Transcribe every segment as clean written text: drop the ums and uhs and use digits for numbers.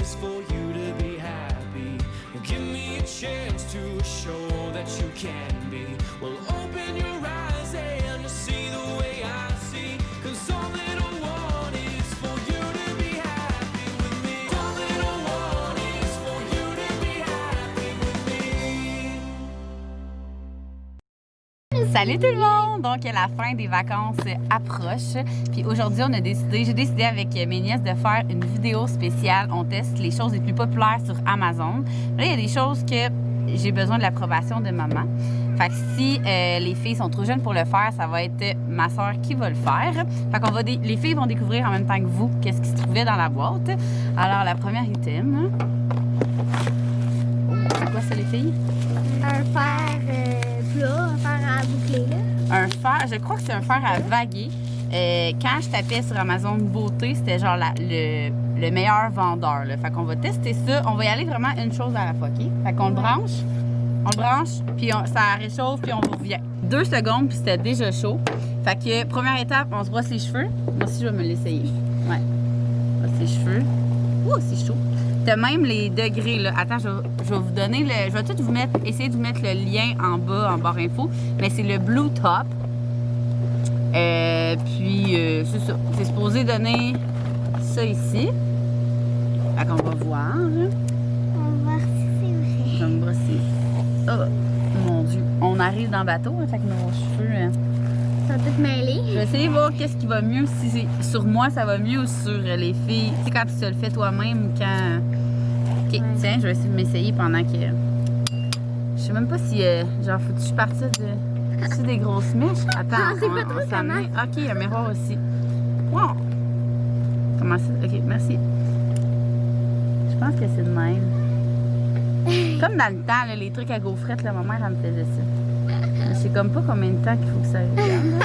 is for you to be happy. Give me a chance to show that you can be. Well, open your eyes and you'll see the way I see. 'Cause all that I want is for you to be happy with me. All that I want is for you to be happy with me. Salut tout le monde! Donc la fin des vacances approche. Puis aujourd'hui, j'ai décidé avec mes nièces de faire une vidéo spéciale. On teste les choses les plus populaires sur Amazon. Là, il y a des choses que j'ai besoin de l'approbation de maman. Fait que si les filles sont trop jeunes pour le faire, ça va être ma soeur qui va le faire. Fait qu'on les filles vont découvrir en même temps que vous qu'est-ce qui se trouvait dans la boîte. Alors, la première item. C'est quoi ça, les filles? Un fer plat, un fer à boucler, là. Un fer, je crois que c'est un fer à vaguer. Quand je tapais sur Amazon Beauté, c'était genre le meilleur vendeur. Là. Fait qu'on va tester ça. On va y aller vraiment une chose à la fois, OK? Fait qu'on le branche, puis ça réchauffe, puis on vous revient. 2 secondes, puis c'était déjà chaud. Fait que première étape, on se brosse les cheveux. Moi aussi, je vais me l'essayer. Ouais. Brosse les cheveux. Ouh, c'est chaud. T'as même les degrés, là. Attends, je vais vous donner je vais tout essayer de vous mettre le lien en bas, en barre info. Mais c'est le Blue Top. C'est ça. C'est supposé donner ça ici. Fait qu'on va voir. On va voir si c'est vrai. Je vais me brosser. Oh, mon Dieu. On arrive dans le bateau, hein, fait que nos cheveux... Ça va tout mêler. Je vais essayer de voir qu'est-ce qui va mieux. Si sur moi, ça va mieux ou sur les filles. Tu sais, quand tu te le fais toi-même, quand... OK, ouais. Tiens, je vais essayer de m'essayer pendant que... Je sais même pas si... genre, faut-tu que je parte de... C'est des grosses mèches? Attends, on sait pas trop comment. OK, il y a un miroir aussi. Wow! Comment ça? OK, merci. Je pense que c'est de même. Comme dans le temps, là, les trucs à gaufrettes, là, ma mère, elle me faisait ça. Je sais comme pas combien de temps qu'il faut que ça regarde.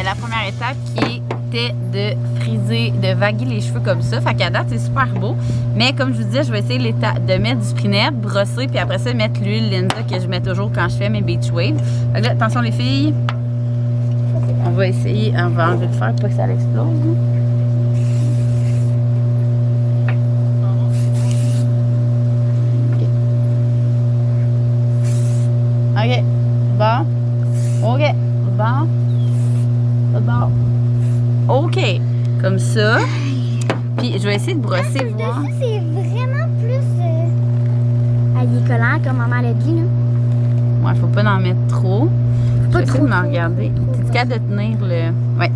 La première étape qui était de friser, de vaguer les cheveux comme ça. Fait qu'à date, c'est super beau. Mais comme je vous disais, je vais essayer de mettre du sprinette, brosser, puis après ça, mettre l'huile Linda que je mets toujours quand je fais mes beach waves. Fait que là, attention les filles. On va essayer, on va enlever le fer pour pas que ça l'explose. OK. Bon. OK. Bon. Bon. OK. Comme ça. Puis je vais essayer de brosser, voir. Dessus, c'est vraiment plus collant, comme maman l'a dit, là. Ouais, faut pas en mettre trop. Pas je vais trop. essayer de me regarder. T'es capable de tenir le... Ouais.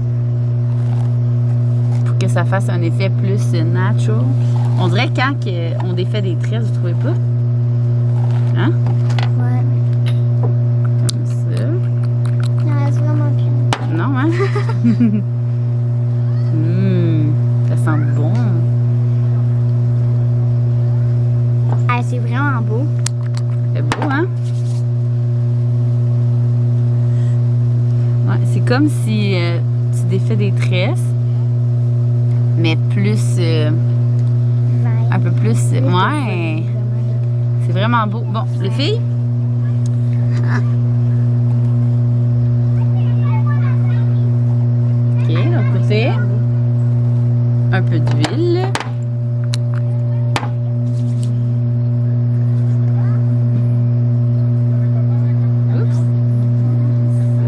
Pour que ça fasse un effet plus natural. On dirait quand on défait des tresses, vous trouvez pas? Hein? Ouais. Comme ça. Il en reste vraiment bien. Non, hein? Ça sent bon. Ah, c'est vraiment beau. C'est beau, hein? Ouais, c'est comme si tu défais des tresses, mais plus... un peu plus... Ouais. C'est vraiment beau. Bon, les filles? OK, l'autre côté. Un peu d'huile. Oups.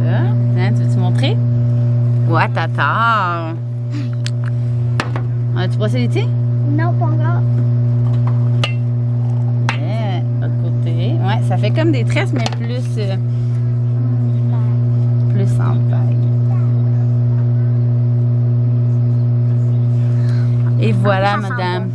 Ça. Hein, tu veux-tu montrer? Ouais, tata. As-tu brossé les tiens? Non, pas encore. Yeah, l'autre côté. Ouais, ça fait comme des tresses, mais plus en vague. Et voilà, ça sent madame.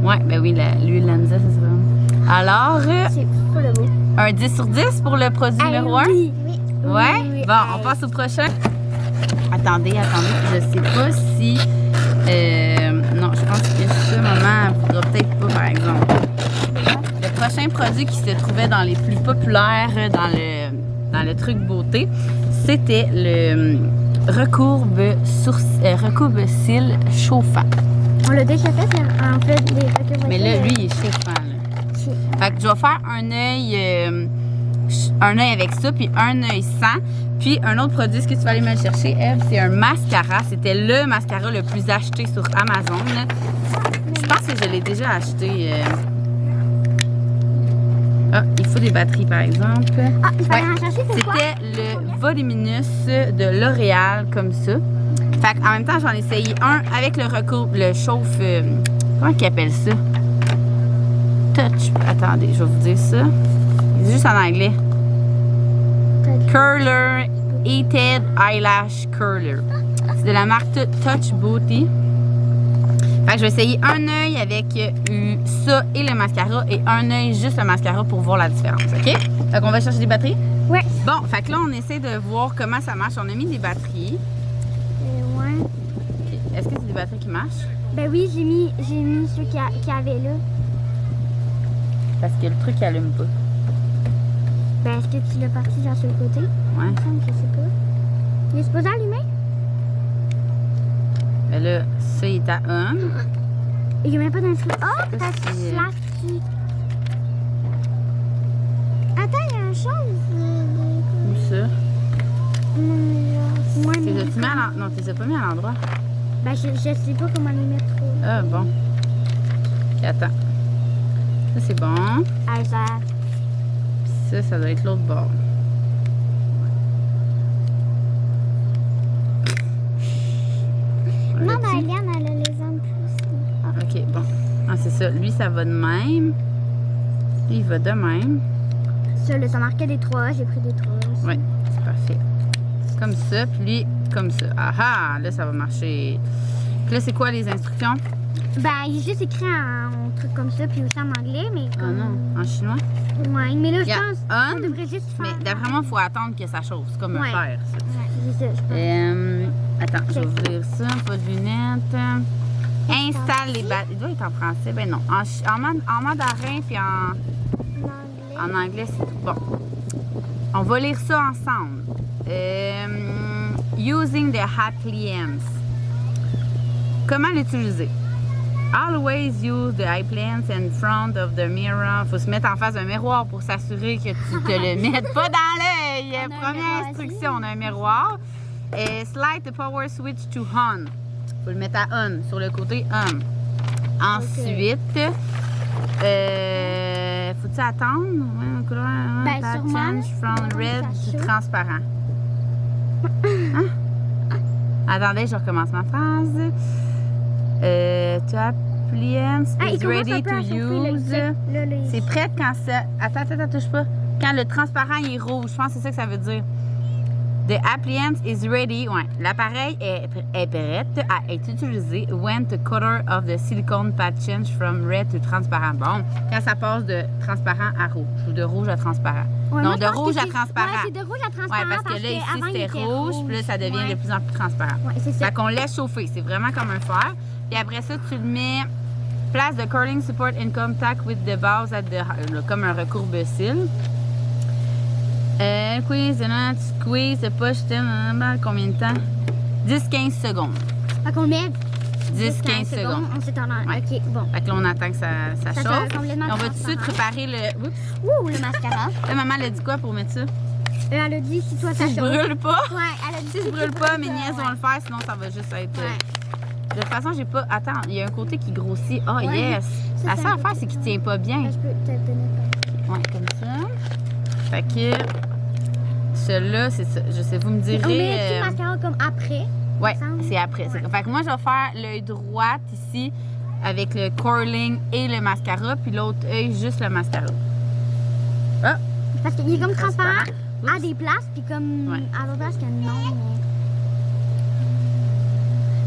Ouais, ben oui, l'huile Lanza, ça c'est vraiment. Alors, C'est fou le beau. un 10 sur 10 pour le produit numéro 1? Oui, oui. Ouais? Oui, Bon, on passe au prochain. Attendez. Je sais pas si... non, je pense que ça, maman, elle voudra peut-être pas, par exemple. Le prochain produit qui se trouvait dans les plus populaires dans le truc beauté, c'était le recourbe-cils chauffant. On l'a déjà fait, en fait, des recours. Mais là, lui, il est chauffant, là. Fait que je vais faire un œil avec ça, puis un œil sans. Puis un autre produit, ce que tu vas aller me le chercher, Eve, c'est un mascara. C'était le mascara le plus acheté sur Amazon, là. Je pense que je l'ai déjà acheté. Ah, il faut des batteries, par exemple. Ah, il fallait en chercher, c'est quoi? C'était le Voluminous de L'Oréal, comme ça. Fait qu'en même temps, j'en ai essayé un avec le chauffe... comment qu'ils appellent ça? Touch. Attendez, je vais vous dire ça. C'est juste en anglais. Curler Heated Eyelash Curler. C'est de la marque Touch Beauty. Fait que je vais essayer un œil avec ça et le mascara et un œil juste le mascara pour voir la différence, OK? Fait qu'on va chercher des batteries? Ouais. Bon, fait que là, on essaie de voir comment ça marche. On a mis des batteries. Ouais. OK. Est-ce que c'est des batteries qui marchent? Ben oui, j'ai mis ceux qu'il y avait là. Parce que le truc, il allume pas. Ben, est-ce que tu l'as parti genre sur le côté? Ouais. Il me semble que je sais pas. Il est supposé allumer? Mais là, ça, il est à 1. Il n'y a même pas d'instruction. Oh, Je sais pas t'as si, slack dessus. Attends, il y a une chose. Où ça? Moi, Tu les as-tu mis à l'endroit? Non, tu les as pas mis à l'endroit. Ben, je sais pas comment les mettre trop. Ah, bon. OK, attends. Ça, c'est bon. Ah, Puis ça doit être l'autre bord. Non, Là-dessus. mais Eliane, elle a les ongles plus. OK, bon. Ah, c'est ça. Lui, ça va de même. Lui, il va de même. Ça, là, ça marquait des 3. J'ai pris des 3. Oui, c'est parfait. Comme ça, puis lui, comme ça. Ah ah! Là, ça va marcher. Puis là, c'est quoi les instructions? Ben, il est juste écrit en truc comme ça, puis aussi en anglais, mais Ah comme... non, en chinois? Ouais, mais là, je Yeah. pense On, qu'on devrait juste faire... mais d'après moi, il faut attendre que ça chauffe. C'est comme un Ouais. fer, ça. Ouais, c'est ça, je pense. Attends, je vais Ok. ouvrir ça. Pas de lunettes. Installe les batteries. Il doit être en français. Ben non. En mandarin puis en anglais, c'est tout. Bon. On va lire ça ensemble. Using the appliance. Comment l'utiliser? Always use the appliance in front of the mirror. Faut se mettre en face d'un miroir pour s'assurer que tu te le mettes pas dans l'œil. On a un Première miroir instruction, on a un miroir. Slide the power switch to on. Faut le mettre à on, sur le côté on. Ensuite, faut-tu attendre? Ben, That sûrement, change from là, red ça to chauffe. transparent. Hein? Attendez, je recommence ma phrase. To appliance Ah, il is commence ready un peu to à chauffer, là, use. là, il- C'est prêt quand ça. Attends, touche pas. Quand le transparent il est rouge, je pense que c'est ça que ça veut dire. The appliance is ready. Ouais. L'appareil est prêt à être utilisé when the color of the silicone pad change from red to transparent. Bon, quand ça passe de transparent à rouge ou de rouge à transparent. Ouais, non, moi, je de pense rouge que à c'est- transparent. Ouais, c'est de rouge à transparent. Ouais, parce que là, ici, avant, il c'était était rouge, puis là, ça devient Ouais. de plus en plus transparent. Ouais, c'est ça. Fait qu'on laisse chauffer. C'est vraiment comme un fer. Puis après ça, tu le mets. Place the curling support in contact with the base at the, comme un recourbe-cils. Squeeze, push, combien de temps? 10-15 secondes. Fait qu'on met 10-15 secondes. On s'étend dans... Ouais. OK, bon. Fait que là, on attend que ça Ça chauffe. soit complètement Et on va tout de suite transparent. préparer le... Oups! Ouh, le mascara. Là, maman, elle a dit quoi pour mettre ça? Elle a dit si toi ça Si je chauffe. brûle pas, Ouais, elle a dit si je brûle pas, mes nièces ouais. vont le faire, sinon ça va juste être... Ouais. De toute façon, j'ai pas... Attends, il y a un côté qui grossit. Ah, Ouais. yes! Ça, La c'est seule un affaire, côté, c'est qu'il ouais. tient pas bien. Je peux te le donner comme Ouais, comme ça. Fait que... Celui-là, c'est ça. Je sais, vous me ça. On met direz... le mascara comme après. Ouais, ensemble. c'est après. Ouais. Fait que moi, je vais faire l'œil droit ici avec le curling et le mascara, puis l'autre œil, juste le mascara. Ah! Parce qu'il est comme transparent à Oups. des places, puis comme Ouais. à d'autres places que non.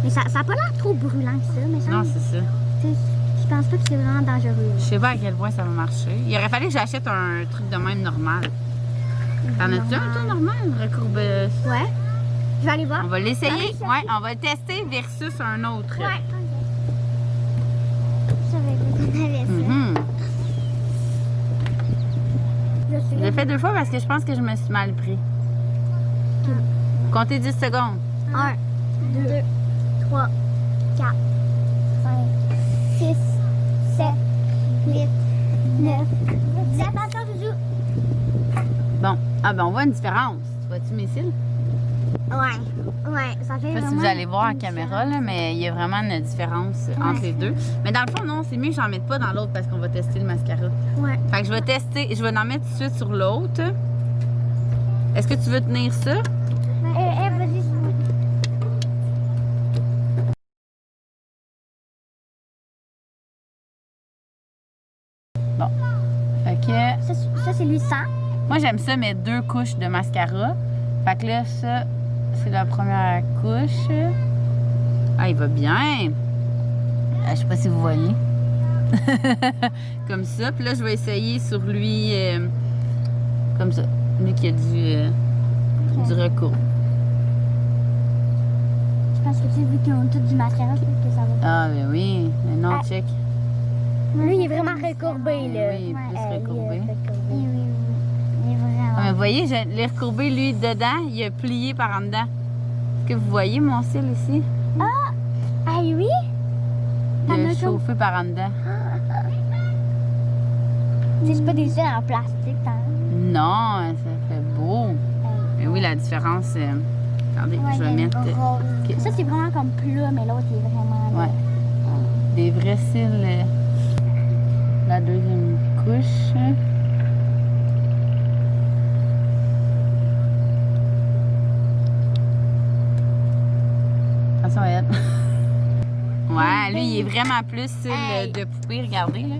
Mais ça a pas l'air trop brûlant que ça. Mais ça, Non, c'est ça. tu sais, je pense pas que c'est vraiment dangereux. Je sais pas à quel point ça va marcher. Il aurait fallu que j'achète un truc de même normal. T'en as-tu un, toi, normal? Recourbe... Ouais. Je vais aller voir. On va l'essayer. Allez, chercher. Ouais, on va le tester versus un autre. Ouais. Je savais que tu avais ça. Mhm. Je sais. Je l'ai fait 2 fois parce que je pense que je me suis mal pris. Comptez 10 secondes. 1, 2, 3, 4, 5, 6, 7, 8, 9, 10. Attention, Joujou. Bon. Ah ben on voit une différence. Tu vois-tu mes cils? Ouais, ça fait Je sais pas si vous allez voir en caméra, là, mais il y a vraiment une différence entre les deux. Mais dans le fond, non, c'est mieux que j'en mette pas dans l'autre parce qu'on va tester le mascara. Ouais. Fait que je vais tester, je vais en mettre tout de suite sur l'autre. Est-ce que tu veux tenir ça? Vas-y. Bon. Fait que Ça c'est lui sans. moi, j'aime ça mettre 2 couches de mascara. Fait que là, ça, c'est la première couche. Ah, il va bien. Je sais pas si vous voyez. Comme ça. Puis là, je vais essayer sur lui comme ça. Lui qui a du recours. Je pense que tu sais, vu qu'ils ont tout du mascara, je pense que ça va. Ah, ben oui. Mais non, Ah. check. Lui, il est vraiment recourbé, là. Oui, il est plus recourbé. Oui. Il est vraiment. Ah, mais vous voyez, je l'ai recourbé, lui, dedans. Il a plié par en dedans. Est-ce que vous voyez mon cil ici? Ah oui? Il T'en a as comme- chauffé par en dedans. Tu sais, c'est pas des cils en plastique, hein? Non, ça fait beau. Mais oui, la différence... attendez, Ouais, je vais il y a mettre une rose. ok. Ça, c'est vraiment comme plat, mais l'autre, il est vraiment. ouais, des vrais cils. La deuxième couche. Attention à elle. Ouais, lui, il est vraiment plus cils Hey. de poupée. Regardez, là.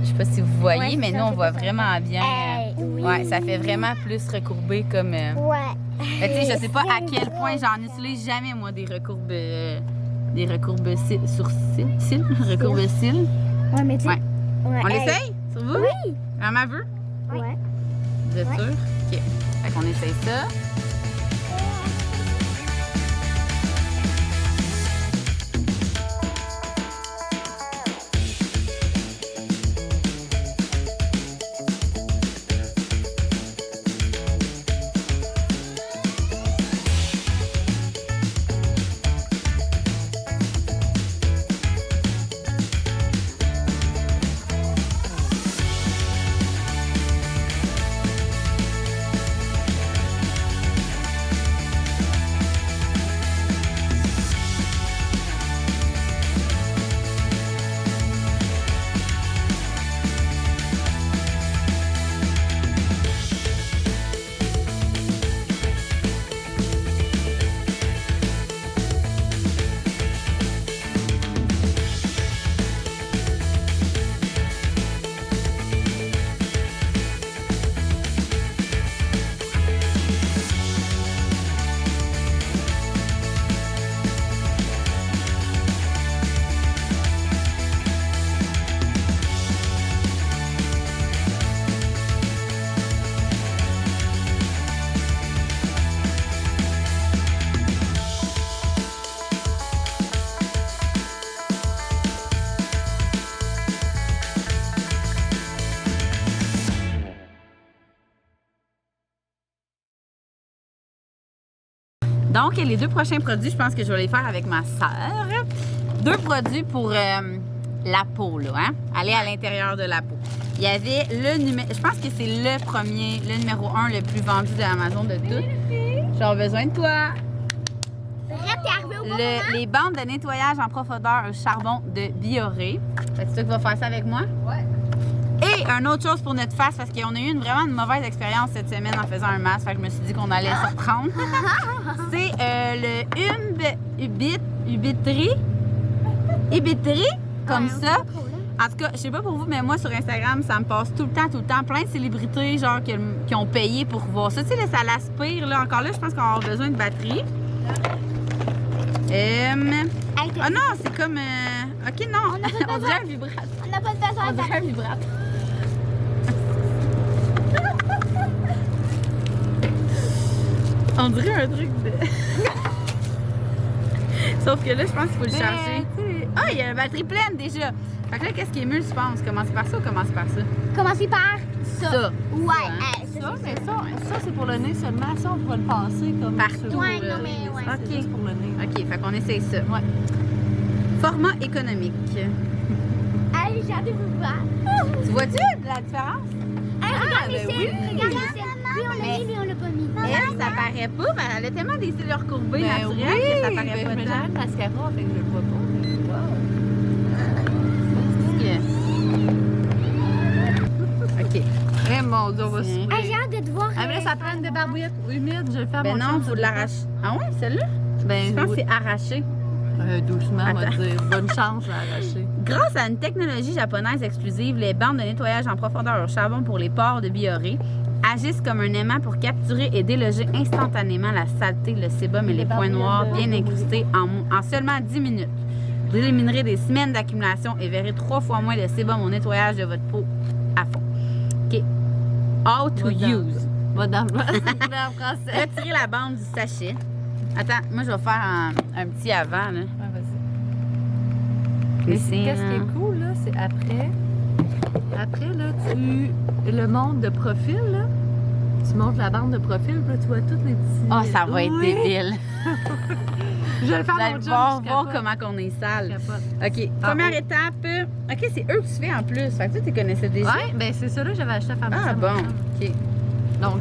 Je sais pas si vous voyez, Ouais, mais ça, nous, on c'est voit ça. vraiment bien. Hey, oui. Ouais, ça fait vraiment plus recourbé comme... Ouais. Mais tu sais, je sais pas à quel point j'en utilise jamais, moi, des recourbes sourcils, cils, recourbes cils. Ouais, mais tu sais. Ouais. Ouais. On hey. l'essaye? Sur vous? Oui. Maman veut? Ouais. Vous êtes Ouais. sûr? OK. Fait qu'on essaye ça. Donc, les 2 prochains produits, je pense que je vais les faire avec ma sœur. 2 produits pour la peau, là, hein? Aller à l'intérieur de la peau. Il y avait le numéro... Je pense que c'est le numéro 1 le plus vendu de Amazon de tout. J'ai besoin de toi. Les bandes de nettoyage en profondeur au charbon de Bioré. C'est toi qui vas faire ça avec moi? Ouais. Et une autre chose pour notre face, parce qu'on a eu vraiment une mauvaise expérience cette semaine en faisant un masque, fait que je me suis dit qu'on allait se reprendre. C'est le Ubitri, comme ça. En tout cas, je sais pas pour vous, mais moi sur Instagram, ça me passe tout le temps, plein de célébrités genre qui ont payé pour voir ça. Tu sais, là, ça l'aspire, là. Encore là, je pense qu'on va avoir besoin de batterie. Ah non, c'est comme... OK, non, on dirait un vibrateur. On n'a pas de besoin On de dirait un vibrateur. On dirait un truc de... Sauf que là, je pense qu'il faut le charger. Ah, il y a la batterie pleine déjà. Fait que là, qu'est-ce qui est mieux, tu penses? Commencer par ça ou commencer par ça? Commencer par ça. Ça. Ouais, Ça, mais ça c'est pour le nez seulement. Ça, on pourrait le passer comme Partout. sur Ouais, le non, mais nez. ouais. C'est Ok. juste pour le nez. OK, fait qu'on essaye ça. Ouais. Format économique. Hey, j'ai hâte de vous voir. Tu vois-tu la différence? Hey, regarde ben ici. oui. Regarde ici. Oui, on l'a mis, mais on l'a pas mis. Elle, ça paraît pas, mais elle a tellement des cils recourbés Ben naturels oui, que ça paraît ben, pas je mets tant. jamais de mascara, fait que je le vois pas. Mais wow. OK. Eh mon Dieu, on va se Tiens. Hey, j'ai hâte de te voir. Ah, mais là, ça prend des barbouillettes humides. Je vais le faire Ben mon non, chum, faut ça de l'arracher. Ah ouais, celle-là? Ben, Je pense que oui. c'est arraché. Doucement, on va Attends. dire. Bonne chance à arracher. Grâce à une technologie japonaise exclusive, les bandes de nettoyage en profondeur au charbon pour les pores de Bioré agissent comme un aimant pour capturer et déloger instantanément la saleté, le sébum et les points noirs bien incrustés en seulement 10 minutes. Vous éliminerez des semaines d'accumulation et verrez 3 fois moins de sébum au nettoyage de votre peau à fond. OK. How to use. Madame, c'est en français. Retirez la bande du sachet. Attends, moi je vais faire un petit avant. Là. Ouais, vas-y. Mais qu'est-ce qui est cool, là, c'est après. Après, là, le monde de profil, là. Tu montes la bande de profil, puis là, tu vois toutes les petits. Oh, ça va être Oui. débile. Je vais le faire Vous allez mon voir, job. voir comment qu'on est sale. Capote. OK. Ah, Première oui. étape. OK, c'est eux que tu fais en plus. Fait que toi, tu connaissais déjà. Ouais, ben c'est ça, là, j'avais acheté à Pharmacie. Ah bon. OK. Donc,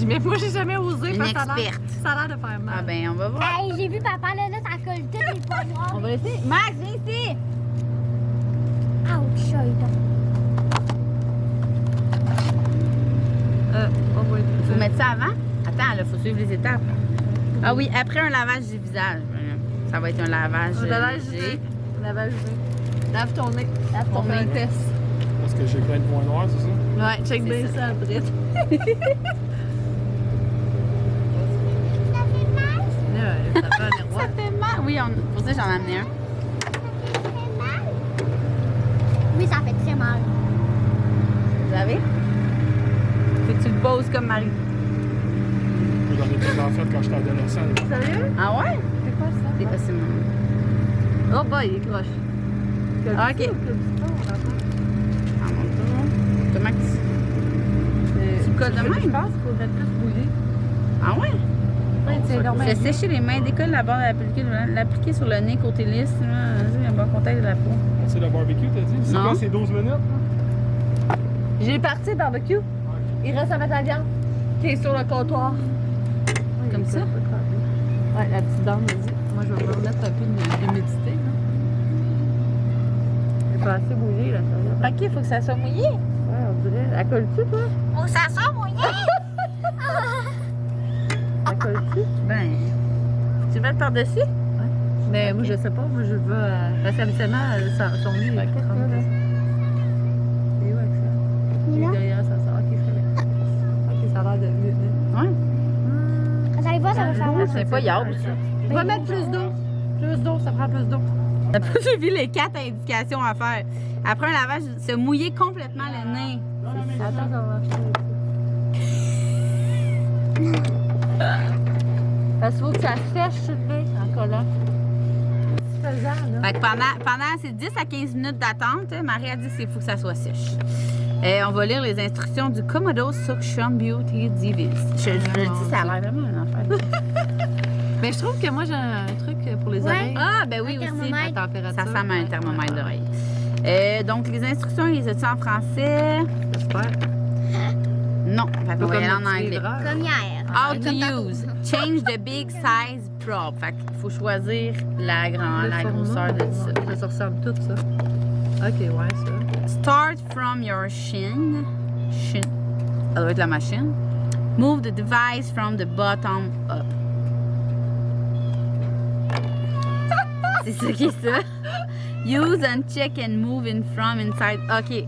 mais moi, j'ai jamais osé. Une parce que ça a l'air- experte. Ça a l'air de faire mal. Ah ben, on va voir. Hey, j'ai vu papa, là, ça colle tous les points noirs. On va laisser. Max, viens ici. Ouch, On va Faut mettre ça avant. Attends, là, faut suivre les étapes. Ah oui, après un lavage du visage. Ça va être un lavage. léger. Lavage G. Lave ton nez. Lave ton On fait un nez. test. Parce que j'ai plein de points noirs, c'est ça? Ouais, check bien ça, Britt. Ça fait mal? Là, ça fait un miroir. Ça fait mal. Oui, pour ça, j'en ai amené un. Ça fait mal? Oui, ça fait très mal. Vous avez? Faut que tu le poses comme Marie. J'en ai déjà fait quand j'étais adolescent. Sérieux? Ah ouais? C'est quoi ça? C'est pas si mal. Oh, bah, il est croche. Ah, ok. Ah, mon Dieu. Comment que tu le colles de Je même? pense qu'il faut mettre plus bouillir. Ah ouais? Ouais, c'est normal. Fais sécher les mains, décolle la barre, l'appliquer sur le nez côté lisse, là, un bon contact de la peau. C'est le barbecue, t'as dit? C'est Non. quoi, c'est 12 minutes? J'ai parti barbecue. Il reste à mettre la viande qui est sur le comptoir. Comme ça? Ouais, la petite dame me dit. Moi, je vais me remettre un peu d'humidité. J'ai pas assez bouillé, là, ça. Ok, il faut que ça soit mouillé. Ouais, on dirait. Elle colle-tu, toi? Oh, ça sent mouillé! Elle colle-tu? Ben, tu veux le mettre par-dessus? Mais moi, je sais pas. Moi, je veux. Parce qu'habituellement, son lit est qu'est-ce que trempé. là? C'est où avec ça? Il est là? Derrière, ça sort. Ok, c'est bien. Ok, ça a l'air de mieux. Ouais. Vous allez voir, ça va faire mal. C'est pas yard. On va mettre plus d'eau. Plus d'eau, ça prend plus d'eau. T'as pas suivi les 4 indications à faire. Après un lavage, se mouiller complètement le nez. Attends, ça va Parce qu'il faut que ça sèche sur le nez en collant. C'est faisant, là. Fait que pendant ces 10 à 15 minutes d'attente, Marie a dit qu'il faut que ça soit sèche. On va lire les instructions du Komodo Suction Beauty Device. Je le dis, ça a l'air vraiment un affaire. Mais je trouve que moi, j'ai un truc pour les Ouais. oreilles. Ah, ben oui, Un aussi. thermomètre. La température. Ça ressemble à un ouais, thermomètre ouais, d'oreille. Donc, les instructions, les as-tu en français? J'espère. Non. Fait qu'on va y aller en notre petit anglais. livreur. Comme hier. How to Comme tantôt. use. Change the big size probe. Fait qu'il faut choisir la Le format, grosseur de ça. ouais, ça ressemble tout, ça. Ok, ouais, ça. Start from your shin. Shin. Ça doit être la machine. Move the device from the bottom up. C'est ça qui est ça. Use and check and move in from inside. OK.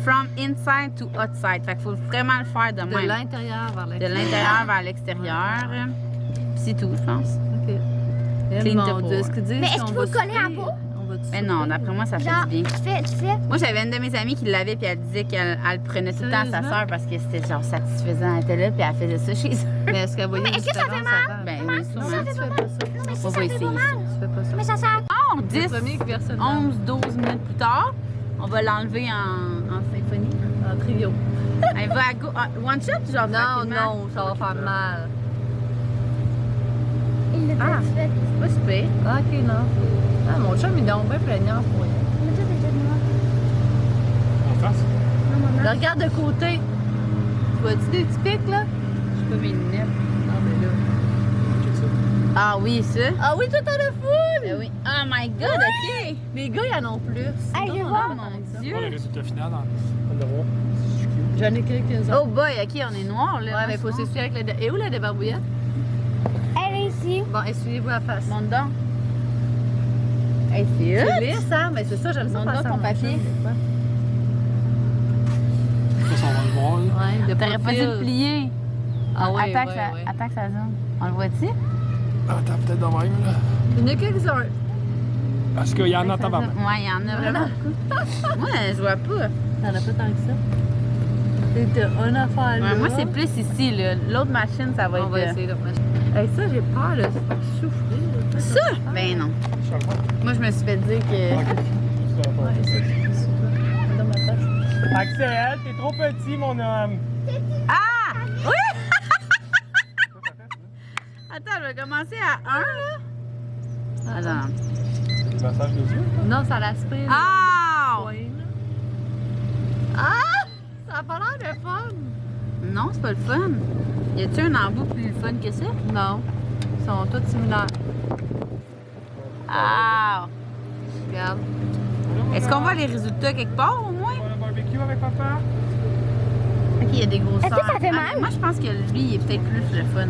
From inside to outside. Fait qu'il faut vraiment le faire de De même. l'intérieur vers De l'extérieur. l'intérieur vers l'extérieur. C'est tout, je pense. Ok. Clean Mon the Dieu, pore. est-ce qu'ils disent Mais est-ce qu'on qu'il va faut coller à souffler? peau? On va Mais non, d'après moi, ça fait Genre, du bien. tu fais. Moi, j'avais une de mes amies qui l'avait, puis elle disait qu'elle elle prenait tout le temps à sa Sérieusement? soeur parce que c'était genre satisfaisant. Elle était là, puis elle faisait ça chez eux. Mais est-ce qu'elle voyait Mais une est-ce que ça fait différence avant? Ben oui, Non, sûrement. mais tu fais pas ça. Non, mais si On ça va fait essayer pas mal. Tu fais pas ça. Mais ça sert. Oh, Le 10, premier que personne n'a. 11, 12 minutes plus tard, on va l'enlever en symphonie. En trio. Elle va à go... one shot, genre Non, tranquillement? non, ça va faire mal. Il l'a Ah. déjà fait. C'est pas super. Ok, non. Ah, mon chum, il est donc bien plaignant pour rien. Mais toi, t'es déjà de moi. En face. Non, maman. Là, regarde de côté. Tu vois-tu des petits pics, là? Je sais pas mes lunettes. Non, mais là. Check ça. Ah oui, ça? Ah oui, toi, t'en as full! Ben oui. Oh my God, OK! Les gars, ils en ont plus. Hey, je vais Oh voir. mon Dieu! On voit le résultat final dans le voir. C'est cute. J'en ai quelques-uns. Oh boy, OK, on est noir, là. Ouais, mais faut s'essuyer avec le... Et où la débarbouillette? Elle est ici. Bon, essuyez-vous la face. Monte donc. Hey, c'est C'est hot! lisse, hein? Mais c'est ça, j'aime ça. Montre passer donc ton à mon papier. chum, des fois. Ça, on va le voir. Là. Ouais, de T'aurais pas dû le profil. plier. Ah ouais, Attends, ouais, que ça, ouais. attends que ça zone. On le voit-tu? Ah, attends, peut-être de même, là. Il y en a quelques-uns. Parce qu'il y en a en Ça tabarnak. zone. Ouais, il y en a vraiment beaucoup. Moi, je vois pas. T'en as pas tant que ça. C'est une affaire là. Ouais, moi, c'est plus ici, là. L'autre machine, ça va On être. va essayer de machine. Hey, ça, j'ai peur de se faire souffrir. là. Ça? Ben non. Je suis encore. Moi, je me suis fait dire que. Ouais, c'est ça. Dans ma face. Axel, t'es trop petit, mon homme. Ah! Oui! Attends, je vais commencer à 1, là. Attends. C'est le massage des yeux. Non, ça l'aspire. Ah! Ouais, là. Ah! Ça a pas l'air de fun. Non, c'est pas le fun. Y a-tu un embout plus fun que ça? Non. Ils sont tous similaires. Ah! Regarde. Est-ce qu'on voit les résultats quelque part, au moins? On va au barbecue avec papa. Ok, il y a des grosseurs. Est-ce que ça fait Ah, mal? mais moi, je pense que lui, il est peut-être plus le fun.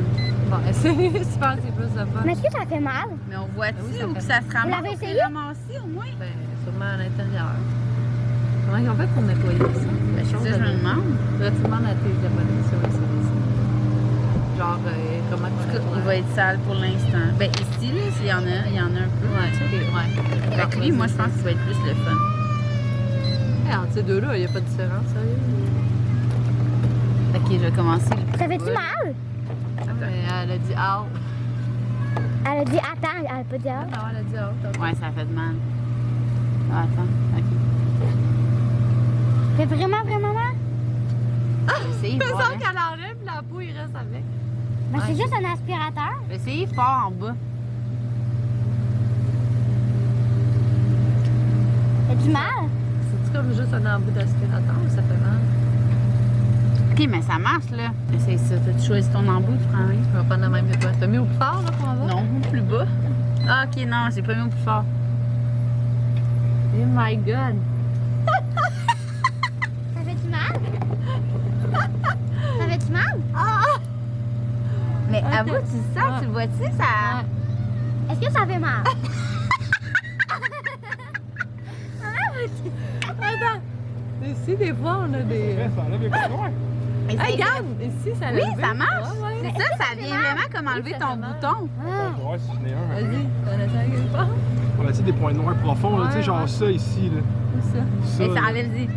Bon, essaye. Je pense que c'est plus de fun. Mais est-ce que ça fait mal? Mais on voit-tu Ah oui, ça où fait que ça se ramasse? l'avez essayé? Ramassé, au moins? Ben, sûrement à l'intérieur. Comment ils ont fait pour nettoyer ça? Ben, c'est ça, je me demande. Là, tu demandes à tes abonnés si oui, c'est ça. Genre, comment En tu tout cas, il va être sale pour l'instant. Ben, ici, là, s'il y en a, il y en a un peu. Ouais, ok, ouais. Fait que lui, moi, je pense qu'il va être plus le fun. Hey, entre ces deux-là, il n'y a pas de différence, sérieux. Ok, je vais commencer. Ça fait-tu Ouais. mal? Mais elle a dit out. Elle a dit attends, elle a pas dit ah. Non, elle a dit out. Ouais, ça fait de mal. Ah, attends, ok. Ça fait vraiment, vraiment mal? Essayez Il me fort. semble Hein. qu'elle enlève puis la peau, il reste avec. Ben, c'est juste un aspirateur. Essayez fort en bas. T'as du mal? C'est-tu comme juste un embout d'aspirateur ou ça fait mal? Ok, mais ça marche, là. Essaye ça. T'as choisi ton embout, tu prends rien. Je vais prendre la même que toi. T'as mis au plus fort, là, pour en voir? Non, ou plus bas. Ah, ok, non, j'ai pas mis au plus fort. Oh my god. Ça fait du mal? Ça fait du mal? Mais Ok. avoue, tu le sens, tu le vois-tu, ça. Est-ce que ça fait mal? Attends. Ici, des fois, on a des. Ça enlève les points noirs. Mais Hey, c'est- regarde! Ici, ça Oui, l'a ça marche. Ouais, ouais. C'est ça, ça vient vraiment comme enlever ça ton fait mal. bouton. Ah. Ouais, si j'en ai un. Vas-y, t'en as ça quelque part? On a dit des points noirs profonds, là, tu sais, Ouais, genre ouais. ça ici, là. Où ça? Ça, Et ça là. enlève-y.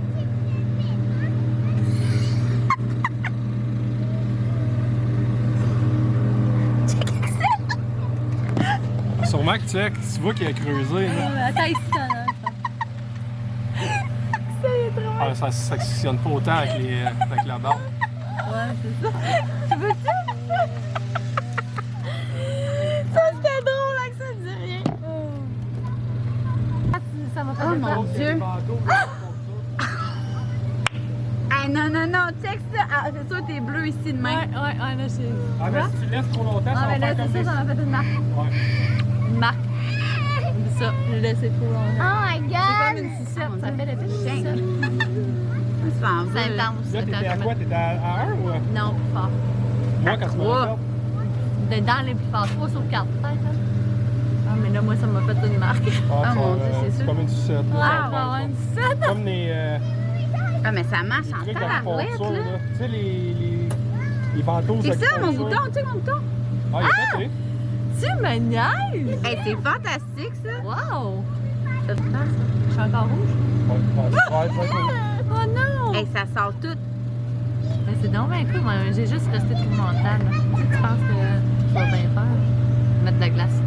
Sûrement que tu vois qu'il a creusé, là. Attends, ici, t'en as. Ah, ça s'actionne pas autant avec, avec la barre. Ouais, c'est ça. Dieu. Ah non, non, non, check ça. Ah, c'est sûr, t'es bleu ici de Ouais, même. là, c'est. Ah, mais si tu laisses trop longtemps, Ah, ça mais va là, faire comme c'est des... ça, ça m'a fait une marque. Ouais. Une marque. C'est ça, je l'ai laissé trop longtemps. Oh my C'est god! comme une sucette, Ah, ça fait l'effet d'une tiens. sucette. Ça en Ça va. intense. Là, t'étais à quoi? T'étais à 1 ou à... Non, plus fort. Moi, quand tu m'as fait... Dans les plus forts, 3 sur 4 peut-être. Hein? Ah, mais là, moi, ça m'a fait une marque. Ah, mon Dieu, c'est sûr. comme une sucette. là, Ah, ça va va avoir faire une ça. sucette. Comme les Ah, mais ça marche en trucs tabarouette, d'acupuncture, là. là. Tu sais, les ventouses C'est ça, mon d'acupuncture. bouton, tu sais, mon bouton. Ah, il est fait, Tu me niaises! Hey, c'est fantastique, ça. Wow! Ça te passe, ça. Je suis encore rouge. Oh non! Hey, ça sort tout. Mais c'est donc bien cool. Moi, j'ai juste resté tout mental. Tu sais, tu penses que tu vas bien faire? Mettre de la glace.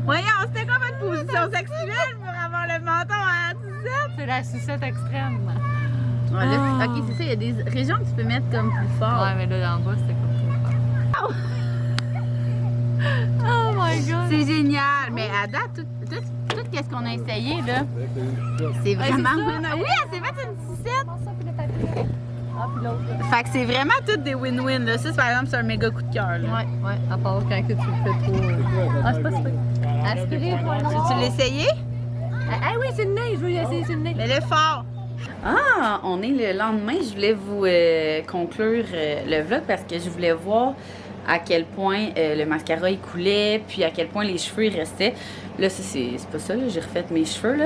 Voyons, c'était quoi votre position sexuelle pour avoir le menton à la sucette? C'est la sucette extrême. Ouais, là, Ah. ok, c'est ça, il y a des régions que tu peux mettre comme plus fort. Ouais, mais là, en bas, c'était comme trop fort. Oh my god! C'est génial, mais à date, tout ce qu'on a essayé, là, c'est vraiment... c'est ça. Oui, elle s'est faite une sucette. Ah, puis l'autre. là. Fait que c'est vraiment tout des win-win, là. Ça, par exemple, c'est un méga coup de cœur, là. Ouais, à part quand que tu le fais trop. Ah, c'est pas super. Aspirer pour un Tu l'as essayé? Ah oui, c'est le nez, je veux y essayer, c'est le nez. Mets-le fort. Ah, on est le lendemain. Je voulais vous conclure le vlog parce que je voulais voir à quel point le mascara il coulait, puis à quel point les cheveux ils restaient. Là, c'est pas ça, là, j'ai refait mes cheveux, là.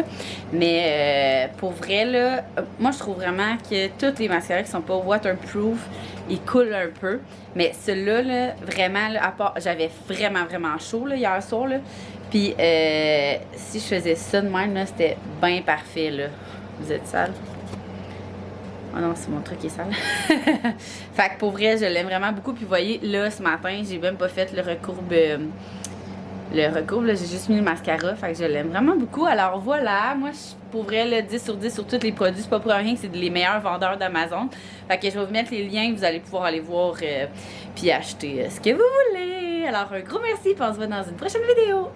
Mais pour vrai, là, moi je trouve vraiment que tous les mascaras qui sont pas waterproof, ils coulent un peu. Mais celui-là, là, vraiment, là, à part, j'avais vraiment chaud là, hier soir, là. Puis si je faisais ça de même, là, c'était bien parfait, là. Vous êtes sale? Oh non, c'est mon truc qui est sale. Fait que pour vrai, je l'aime vraiment beaucoup. Puis vous voyez, là, ce matin, j'ai même pas fait le recourbe. Là, j'ai juste mis le mascara. Fait que je l'aime vraiment beaucoup. Alors voilà, moi, pour vrai, le 10 sur 10 sur tous les produits. C'est pas pour rien que c'est les meilleurs vendeurs d'Amazon. Fait que je vais vous mettre les liens. Vous allez pouvoir aller voir puis acheter ce que vous voulez. Alors, un gros merci. Puis on se voit dans une prochaine vidéo.